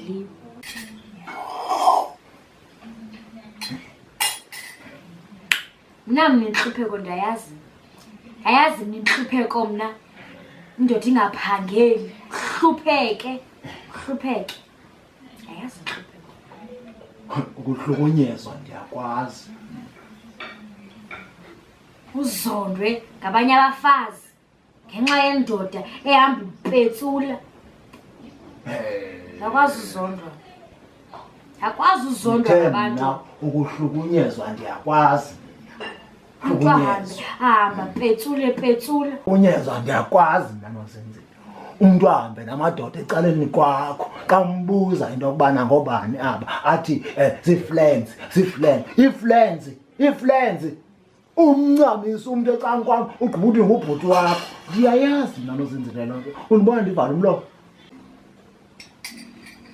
engadliyo. Mna mnenhlupheko ndayazi. Ayazi mnenhlupheko mna. Indoda ingaphangeli. Hlupheke. Ayazi inhlupheko. Ukuhlukunyezwa ndiyakwazi. Uzondwe ngabanye abafazi ngenxa yendoda ehamba impetsula. Akwazi uzondwa. Akwazi uzondwa ngabantu. Ukuhlukunyezwa ndiyakwazi. Hamba petsula. Unyezwa ndiyakwazi nanozenzile. Umuntu ahambe namadoda ecaleni kwakho xa umbuza into yokubana ngobani aba athi ziflens. Iflens. Umncamisa umuntu ecaleni kwam ugqiba uthi ngubhuti wakho. Ndiyayazi nanozenzile lonto. Undibona ndivala umlomo.